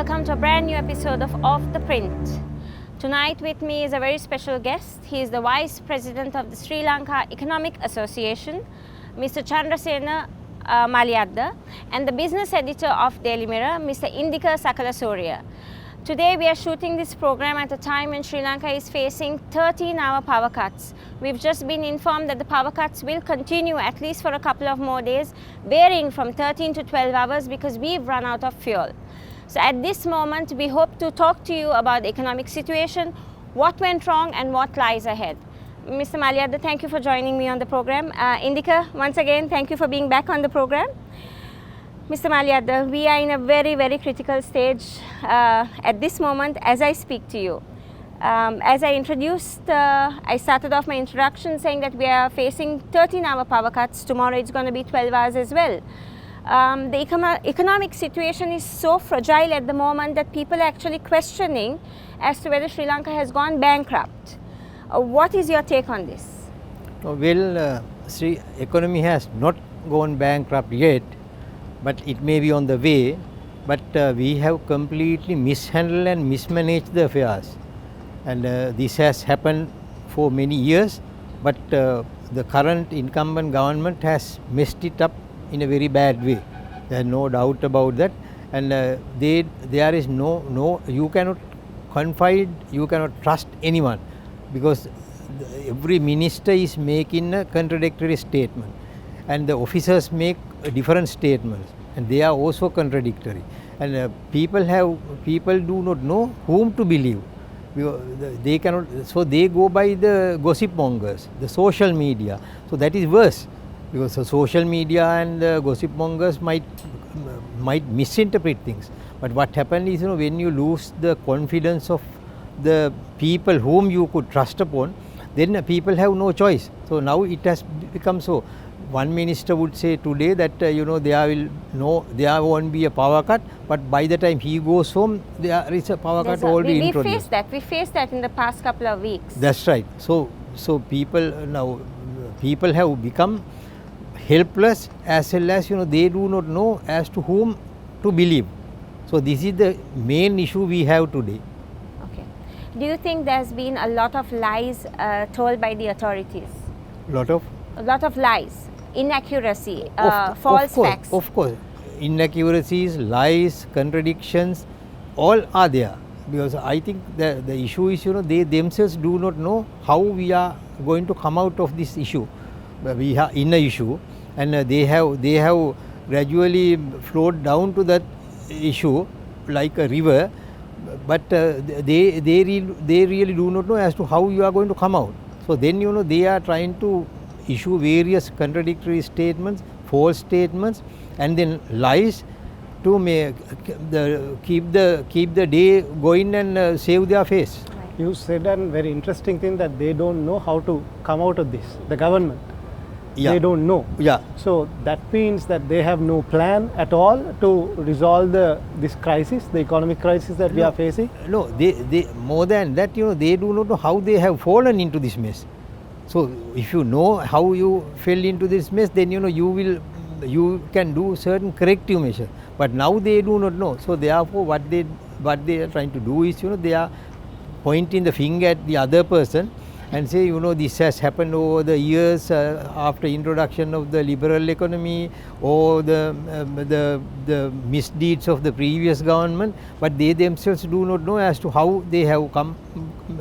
welcome to a brand new episode of Off the Print. Tonight with me is a very special guest. He is the Vice President of the Sri Lanka Economic Association, Mr. Chandrasena Maliyadda, and the Business Editor of Daily Mirror, Mr. Indika Sakalasooriya. Today we are shooting this program at a time when Sri Lanka is facing 13-hour power cuts. We've just been informed that the power cuts will continue at least for a couple of more days, varying from 13 to 12 hours because we've run out of fuel. So at this moment, we hope to talk to you about the economic situation, what went wrong and what lies ahead. Mr. Maliyadda, thank you for joining me on the program. Indika, once again, thank you for being back on the program. Mr. Maliyadda, we are in a very, very critical stage at this moment as I speak to you. As I introduced, I started off my introduction saying that we are facing 13-hour power cuts. Tomorrow it's going to be 12 hours as well. The economic situation is so fragile at the moment that people are actually questioning as to whether Sri Lanka has gone bankrupt. What is your take on this? Well, Sri economy has not gone bankrupt yet, but it may be on the way. But we have completely mishandled and mismanaged the affairs, and this has happened for many years. But the current incumbent government has messed it up in a very bad way. There is no doubt about that. And there is no you cannot confide, you cannot trust anyone, because every minister is making a contradictory statement, and the officers make different statements, and they are also contradictory. And people do not know whom to believe. They cannot, so they go by the gossip mongers, the social media. So that is worse, because the social media and the gossip mongers might misinterpret things. But what happens is, when you lose the confidence of the people whom you could trust upon, then people have no choice. So now it has become so. One minister would say today that there won't be a power cut, but by the time he goes home, there is a power cut already introduced. We faced that in the past couple of weeks. That's right. So people have become helpless, as well as they do not know as to whom to believe. So this is the main issue we have today. Okay. Do you think there's been a lot of lies told by the authorities? A lot of lies, inaccuracy, false facts. Of course, inaccuracies, lies, contradictions, all are there. Because I think the issue is, they themselves do not know how we are going to come out of this issue. We are in an issue, and they have gradually flowed down to that issue like a river, but they really do not know as to how you are going to come out. So then they are trying to issue various contradictory statements, false statements, and then lies to keep the day going and save their face. You said a very interesting thing, that they don't know how to come out of this. The government, they don't know. Yeah. So that means that they have no plan at all to resolve this crisis, the economic crisis that we are facing. No, they more than that, they do not know how they have fallen into this mess. So if you know how you fell into this mess, then you can do certain corrective measures. But now they do not know. So therefore, what they are trying to do is, they are pointing the finger at the other person and say, this has happened over the years after introduction of the liberal economy, or the misdeeds of the previous government. But they themselves do not know as to how they have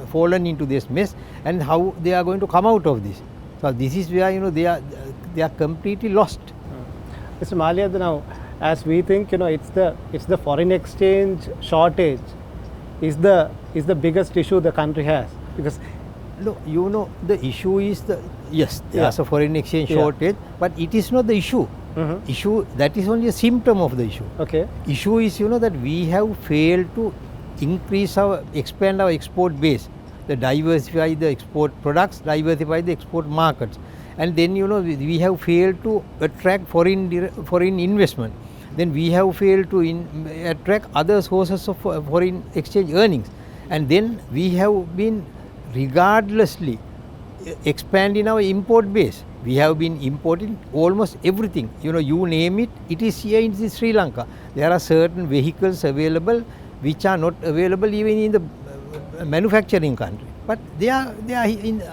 fallen into this mess and how they are going to come out of this. So this is where they are completely lost. Mr. Maliyadda, now as we think, it's the foreign exchange shortage is the biggest issue the country has, because the issue is there's a foreign exchange shortage, but it is not the issue. Issue, that is only a symptom of the issue. Okay. Issue is that we have failed to expand our export base, diversify the export products, diversify the export markets, and then we have failed to attract foreign investment. Then we have failed to attract other sources of foreign exchange earnings, and then we have been regardlessly expanding our import base. We have been importing almost everything. You name it, it is here in Sri Lanka. There are certain vehicles available which are not available even in the manufacturing country. But they are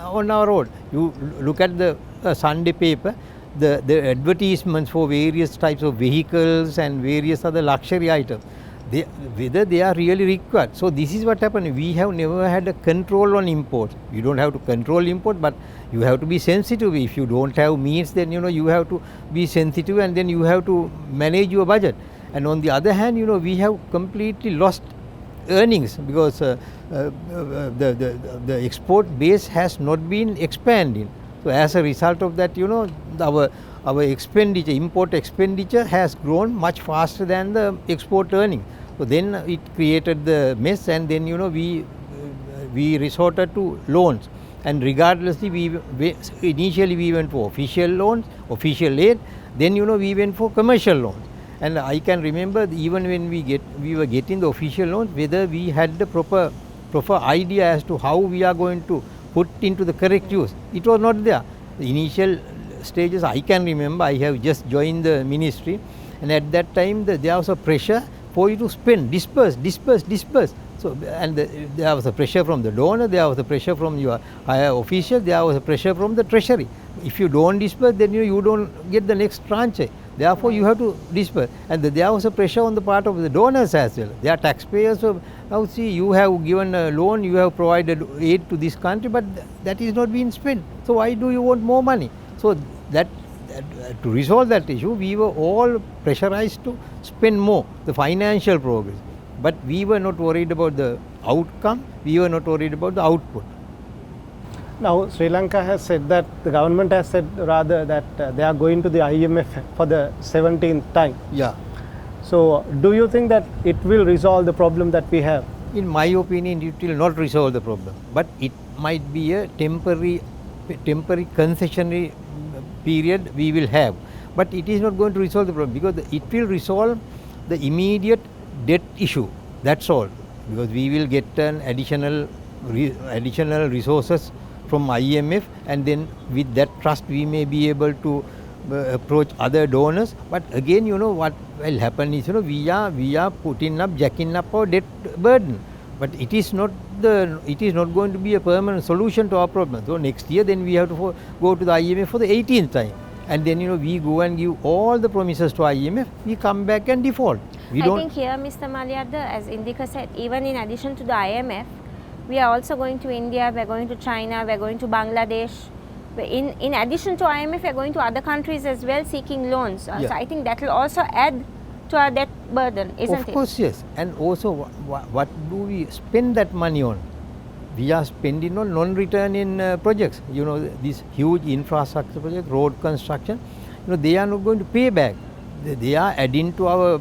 on our road. You look at the Sunday paper, the advertisements for various types of vehicles and various other luxury items. Whether they are really required. So this is what happened. We have never had a control on import. You don't have to control import, but you have to be sensitive. If you don't have means, then you have to be sensitive, and then you have to manage your budget. And on the other hand, we have completely lost earnings because the export base has not been expanding. So as a result of that, our expenditure, import expenditure has grown much faster than the export earning. So then it created the mess, and then we resorted to loans. And regardlessly, initially we went for official loans, official aid. Then we went for commercial loans. And I can remember even when we were getting the official loans, whether we had the proper idea as to how we are going to put into the correct use. It was not there. The initial stages, I can remember, I have just joined the ministry, and at that time there was a pressure for you to spend, disperse. So, and there was a pressure from the donor, there was a pressure from your higher official, there was a pressure from the treasury. If you don't disperse, then you don't get the next tranche. Therefore, you have to disperse. And there was a pressure on the part of the donors as well. They are taxpayers. So now see, you have given a loan, you have provided aid to this country, but that is not being spent. So why do you want more money? So that to resolve that issue, we were all pressurized to spend more, the financial progress. But we were not worried about the outcome, we were not worried about the output. Now, Sri Lanka has said that, the government has said rather that they are going to the IMF for the 17th time. Yeah. So, do you think that it will resolve the problem that we have? In my opinion, it will not resolve the problem, but it might be a temporary concessionary period we will have. But it is not going to resolve the problem, because it will resolve the immediate debt issue. That's all, because we will get an additional resources from IMF, and then with that trust we may be able to approach other donors. But again, what will happen is, we are jacking up our debt burden, but it is not going to be a permanent solution to our problem. So next year then we have to go to the IMF for the 18th time, and then we go and give all the promises to IMF, we come back and default. I think here, Mr. Maliyadda, as Indika said, even in addition to the IMF, we are also going to India, we are going to China, we are going to Bangladesh. In addition to IMF, we are going to other countries as well seeking loans. So I think that will also add to our debt burden, isn't it? Of course, yes. And also, what do we spend that money on? We are spending on non-returning projects. These huge infrastructure projects, road construction, they are not going to pay back. They are adding to our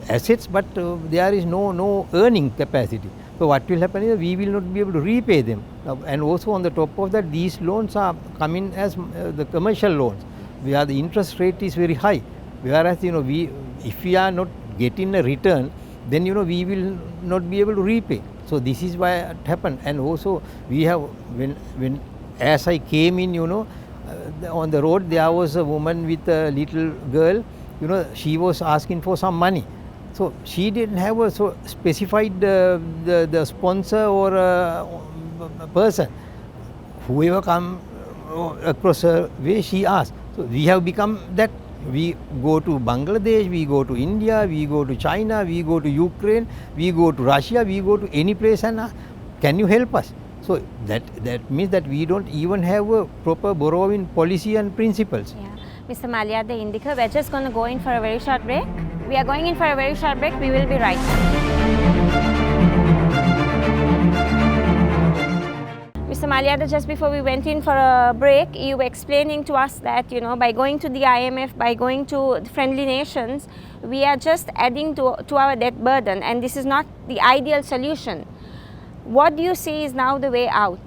assets, but there is no earning capacity. So what will happen is we will not be able to repay them. And also on the top of that, these loans are coming as the commercial loans, where the interest rate is very high. Whereas if we are not getting a return, then we will not be able to repay. So this is why it happened. And also we have, when as I came in, on the road there was a woman with a little girl. She was asking for some money. So she didn't have a specified the sponsor or a person. Whoever come across her way, she asked. So we have become that. We go to Bangladesh, we go to India, we go to China, we go to Ukraine, we go to Russia, we go to any place and ask, can you help us? So that means that we don't even have a proper borrowing policy and principles. Yeah. Mr. Maliyadda, Indika, we're just going to go in for a very short break. We are going in for a very short break. We will be right back. Mr. Maliyadda, just before we went in for a break, you were explaining to us that, by going to the IMF, by going to the friendly nations, we are just adding to our debt burden, and this is not the ideal solution. What do you see is now the way out?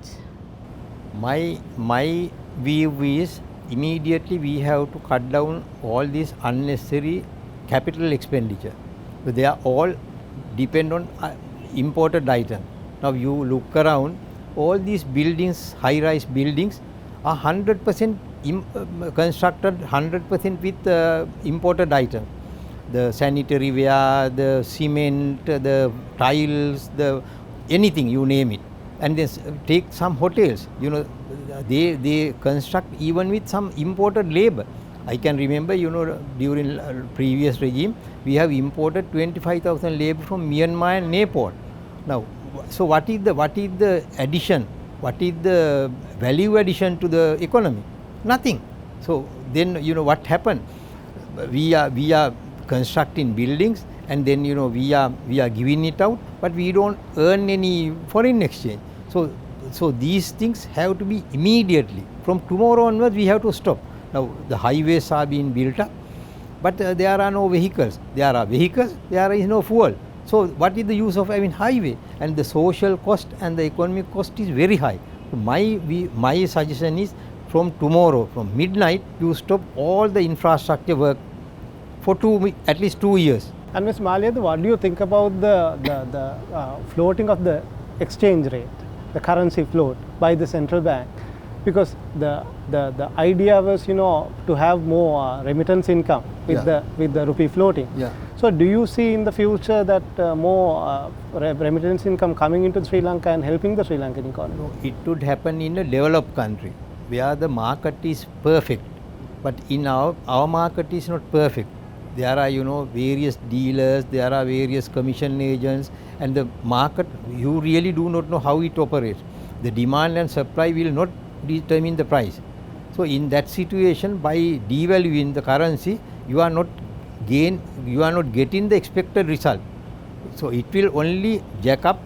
My view is, immediately we have to cut down all this unnecessary capital expenditure. So they are all depend on imported items. Now you look around, all these buildings, high-rise buildings, are 100% constructed 100% with imported items. the sanitary ware, the cement, the tiles, the anything, you name it. And then take some hotels, they construct even with some imported labor. I can remember, during previous regime, we have imported 25,000 labor from Myanmar and Nepal. Now, so what is the addition? What is the value addition to the economy? Nothing. So then, what happened? We are constructing buildings, and then we are giving it out, but we don't earn any foreign exchange. So these things have to be immediately. From tomorrow onwards, we have to stop. Now the highways are being built up, but there are no vehicles. There are vehicles, there is no fuel. So what is the use of having highway? And the social cost and the economic cost is very high. So my suggestion is, from tomorrow, from midnight, you stop all the infrastructure work for at least 2 years. And Ms. Maliyadda, what do you think about the floating of the exchange rate, the currency float by the central bank? Because the idea was, to have more remittance income with the rupee floating. Yeah. So do you see in the future that more remittance income coming into Sri Lanka and helping the Sri Lankan economy? No, it would happen in a developed country where the market is perfect, but in our market is not perfect. There are various dealers, there are various commission agents, and the market, you really do not know how it operates. The demand and supply will not determine the price. So in that situation, by devaluing the currency, you are not getting the expected result. So it will only jack up,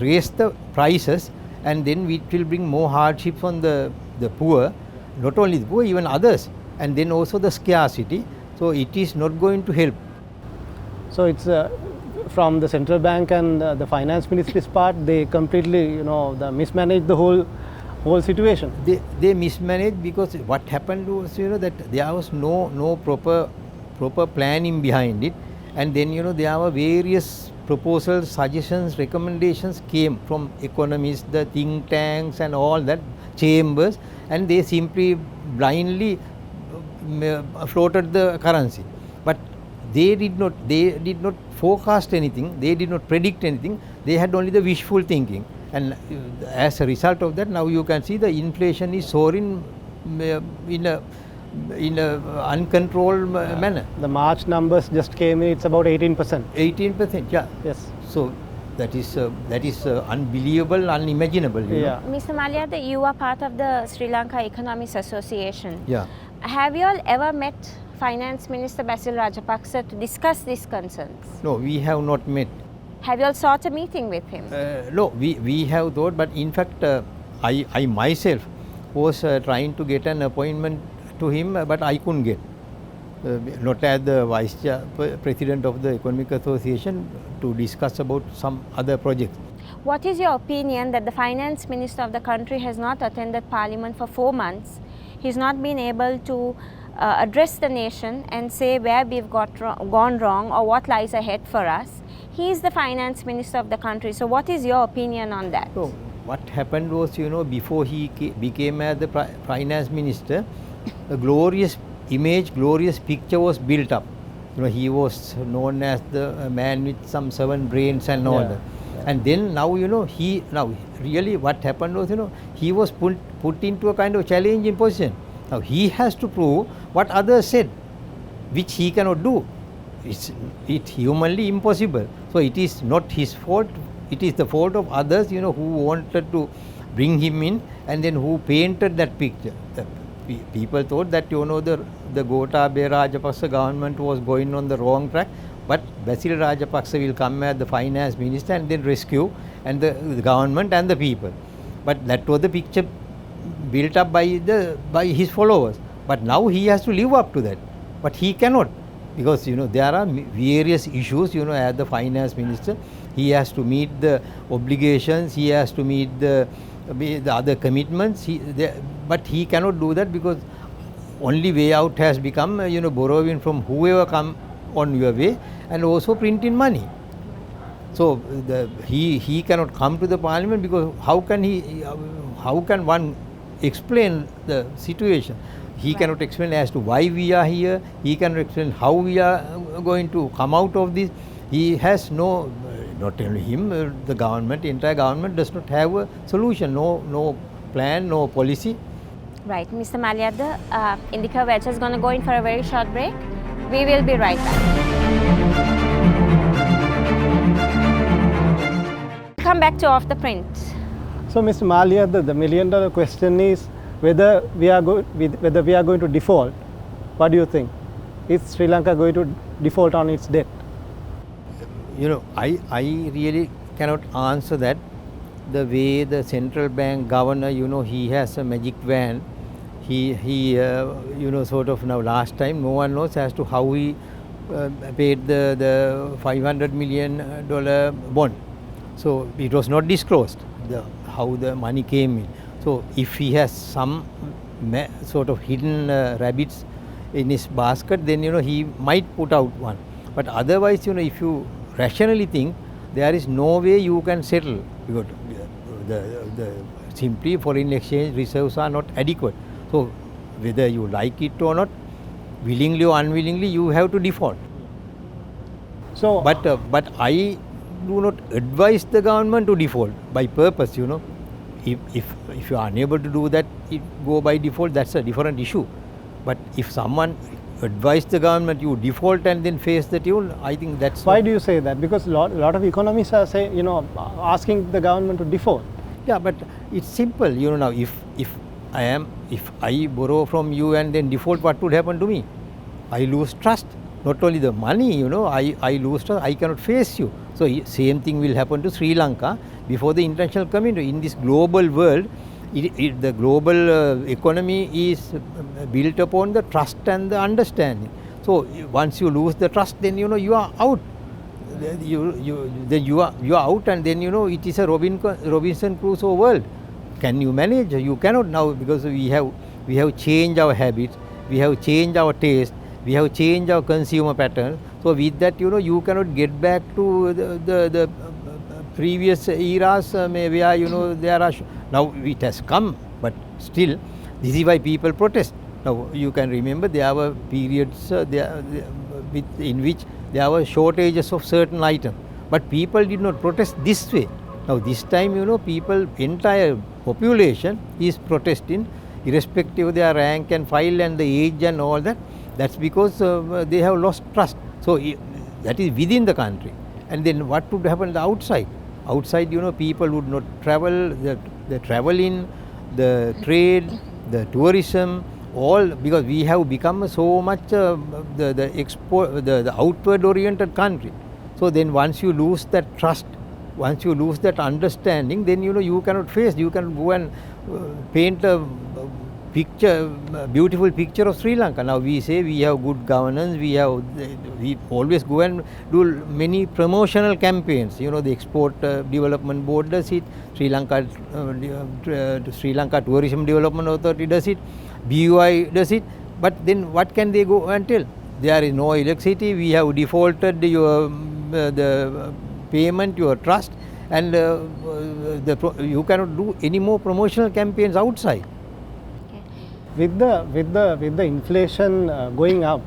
raise the prices, and then it will bring more hardships on the poor, not only the poor, even others, and then also the scarcity. So it is not going to help. So it's from the central bank and the finance ministry's part, they completely mismanage the whole situation. They mismanaged, because what happened was that there was no proper planning behind it, and then there were various proposals, suggestions, recommendations came from economists, the think tanks, and all that chambers, and they simply blindly floated the currency. But they did not forecast anything, they did not predict anything, they had only the wishful thinking, and as a result of that, now you can see the inflation is soaring in a uncontrolled manner. The March numbers just came in, it's about 18%. 18%, yeah. Yes. So that is unbelievable, unimaginable. Yeah. Mr. Maliyadda, you are part of the Sri Lanka Economists Association. Yeah. Have you all ever met Finance Minister Basil Rajapaksa to discuss these concerns? No, we have not met. Have you all sought a meeting with him? No, we have thought, but in fact, I myself was trying to get an appointment to him, but I couldn't get. Not as the Vice President of the Economic Association, to discuss about some other projects. What is your opinion that the Finance Minister of the country has not attended Parliament for 4 months? He's not been able to address the nation and say where we've gone wrong or what lies ahead for us. He is the Finance Minister of the country. So what is your opinion on that? So what happened was, before he became the Finance Minister, a glorious image, glorious picture was built up. He was known as the man with some 7 brains and all that. And then now, really what happened was, he was put into a kind of challenging position. Now he has to prove what others said, which he cannot do. It's humanly impossible. So it is not his fault. It is the fault of others, who wanted to bring him in, and then who painted that picture. People thought that the Gotabaya Rajapaksa government was going on the wrong track, but Basil Rajapaksa will come as the finance minister and then rescue and the government and the people. But that was the picture built up by his followers. But now he has to live up to that. But he cannot, because there are various issues. As the finance minister, he has to meet the obligations, he has to meet the other commitments. But he cannot do that, because only way out has become borrowing from whoever come on your way and also printing money. So he cannot come to the parliament, because how can one explain the situation? He cannot explain as to why we are here. He cannot explain how we are going to come out of this. He has no, not only him, the government, entire government does not have a solution, no plan, no policy. Right, Mr. Maliyadda, Indika, we're just going to go in for a very short break. We will be right back. Come back to Off the Print. So, Mr. Maliyadda, the million-dollar question is whether we are going to default. What do you think? Is Sri Lanka going to default on its debt? You know, I really cannot answer that. The way the central bank governor, you know, he has a magic wand. He you know, sort of now last time, no one knows as to how he paid the $500 million bond. So it was not disclosed how the money came in. So if he has some sort of hidden rabbits in his basket, then, you know, he might put out one. But otherwise, you know, if you rationally think, there is no way you can settle, because the simply foreign exchange reserves are not adequate. So whether you like it or not, willingly or unwillingly, you have to default. So, but I do not advise the government to default by purpose, you know. If you are unable to do that, go by default, that's a different issue. But if someone advise the government, you default and then face the tune, I think that's... Why do you say that? Because lot of economists are saying, you know, asking the government to default. Yeah, but it's simple, you know. Now if I borrow from you and then default, what would happen to me? I lose trust. Not only the money, you know, I lose trust, I cannot face you. So same thing will happen to Sri Lanka before the international community. In this global world, the global economy is built upon the trust and the understanding. So once you lose the trust, then, you know, you are out. You are out, and then, you know, it is a Robinson Crusoe world. Can you manage? You cannot now, because we have changed our habits, we have changed our taste, we have changed our consumer pattern. So with that, you know, you cannot get back to the previous eras where, you know, there are now it has come, but still this is why people protest. Now you can remember there were periods in which there were shortages of certain items, but people did not protest this way. Now this time, you know, entire population is protesting, irrespective of their rank and file and the age and all that. That's because they have lost trust. So that is within the country. And then what would happen outside? Outside, you know, people would not travel. The traveling, the trade, the tourism, all, because we have become so much the outward oriented country. So then once you lose that trust, once you lose that understanding, then, you know, you cannot face, you can go and paint a beautiful picture of Sri Lanka. Now we say we have good governance, we always go and do many promotional campaigns. You know, the Export Development Board does it, Sri Lanka Tourism Development Authority does it, BUI does it. But then what can they go and tell? There is no electricity, we have defaulted your the payment, your trust, and you cannot do any more promotional campaigns outside. With the inflation going up,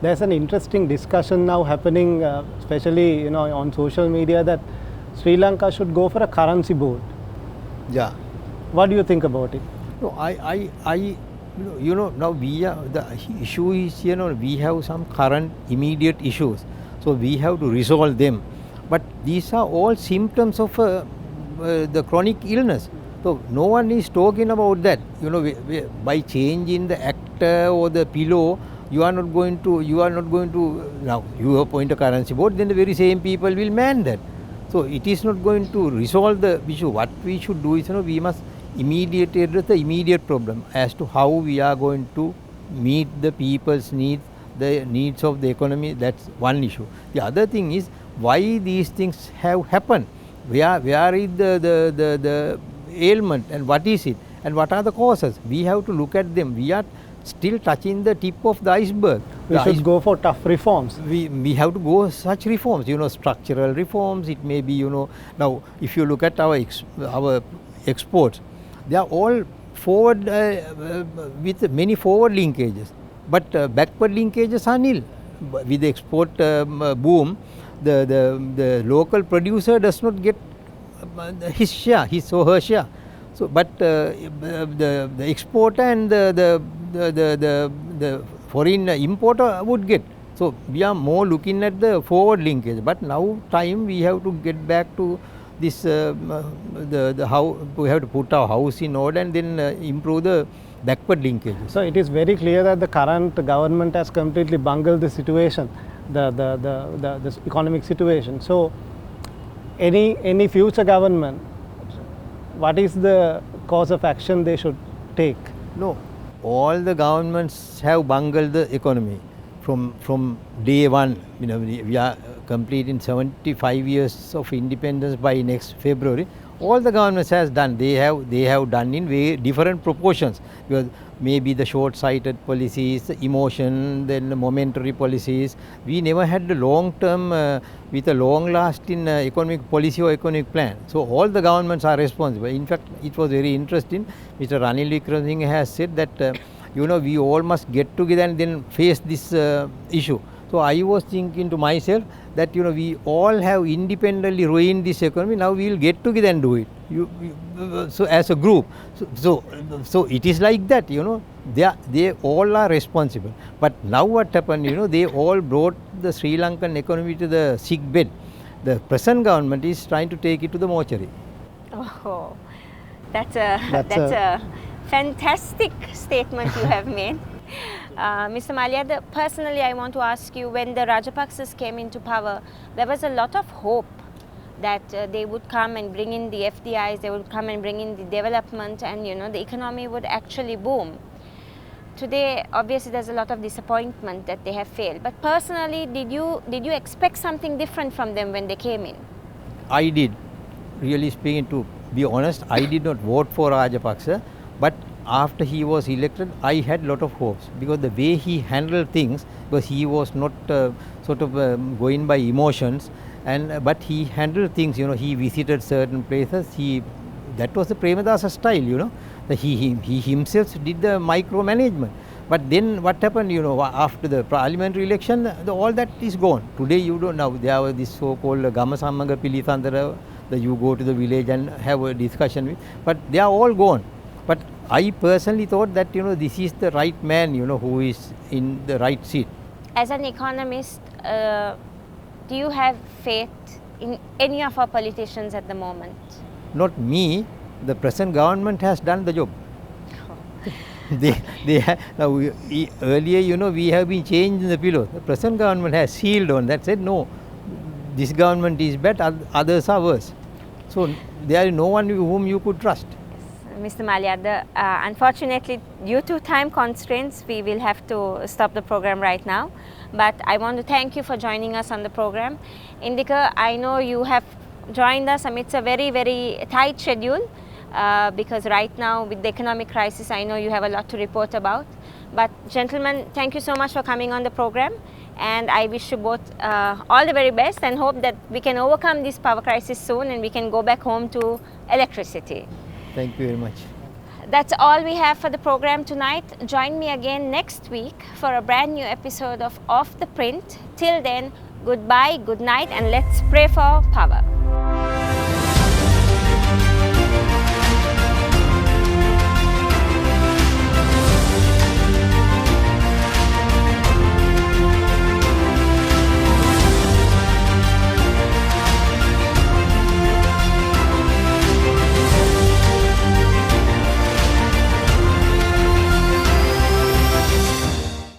there's an interesting discussion now happening, especially, you know, on social media, that Sri Lanka should go for a currency board. Yeah. What do you think about it? No, you know, now the issue is, you know, we have some current immediate issues, so we have to resolve them. But these are all symptoms of the chronic illness. So no one is talking about that. You know, by changing the actor or the pillow, you are not going to now you appoint a currency board, then the very same people will man that. So it is not going to resolve the issue. What we should do is, you know, we must immediately address the immediate problem as to how we are going to meet the people's needs, the needs of the economy. That's one issue. The other thing is why these things have happened. Where is the ailment, and what is it, and what are the causes? We have to look at them. We are still touching the tip of the iceberg. We should go for tough reforms. We have to go such reforms, you know, structural reforms. It may be, you know, now if you look at our exports, they are all forward with many forward linkages, but backward linkages are nil. With the export boom, the local producer does not get his share, his or her share. So, but the exporter and the foreign importer would get. So, we are more looking at the forward linkage, but now time we have to get back to this the how we have to put our house in order and then improve the backward linkages. So it is very clear that the current government has completely bungled the situation, the economic situation. So any future government, what is the course of action they should take? No, all the governments have bungled the economy from day one. You know, we are completing 75 years of independence by next February. All the governments has done. They have done in very different proportions, because maybe the short-sighted policies, emotion, then the momentary policies. We never had the long-term with a long-lasting economic policy or economic plan. So all the governments are responsible. In fact, it was very interesting. Mr. Ranil Wickremesinghe has said that you know, we all must get together and then face this issue. So I was thinking to myself that, you know, we all have independently ruined this economy. Now we will get together and do it. So as a group, so it is like that. You know, they all are responsible. But now what happened? You know, they all brought the Sri Lankan economy to the sick bed. The present government is trying to take it to the mortuary. Oh, that's a fantastic statement you have made. Mr. Maliyadda, personally I want to ask you, when the Rajapaksas came into power, there was a lot of hope that they would come and bring in the FDIs, they would come and bring in the development, and you know, the economy would actually boom. Today, obviously there's a lot of disappointment that they have failed. But personally, did you expect something different from them when they came in? I did. Really speaking, to be honest, I did not vote for Rajapaksa, but after he was elected, I had a lot of hopes, because the way he handled things, because he was not going by emotions, and but he handled things. You know, he visited certain places. That was the Premadasa style. You know, he himself did the micromanagement. But then what happened? You know, after the parliamentary election, all that is gone. Today you don't know. There was this so-called Gamasammaga Pilisandara, that you go to the village and have a discussion with, but they are all gone. But I personally thought that, you know, this is the right man, you know, who is in the right seat. As an economist, do you have faith in any of our politicians at the moment? Not me. The present government has done the job. Earlier, you know, we have been changing the pillow. The present government has sealed on that, said no, this government is better, others are worse. So there is no one whom you could trust. Mr. Maliyadda, unfortunately, due to time constraints, we will have to stop the program right now. But I want to thank you for joining us on the program. Indika, I know you have joined us amidst a very, very tight schedule because right now with the economic crisis, I know you have a lot to report about. But gentlemen, thank you so much for coming on the program. And I wish you both all the very best, and hope that we can overcome this power crisis soon and we can go back home to electricity. Thank you very much. That's all we have for the program tonight. Join me again next week for a brand new episode of Off the Print. Till then, goodbye, good night, and let's pray for power.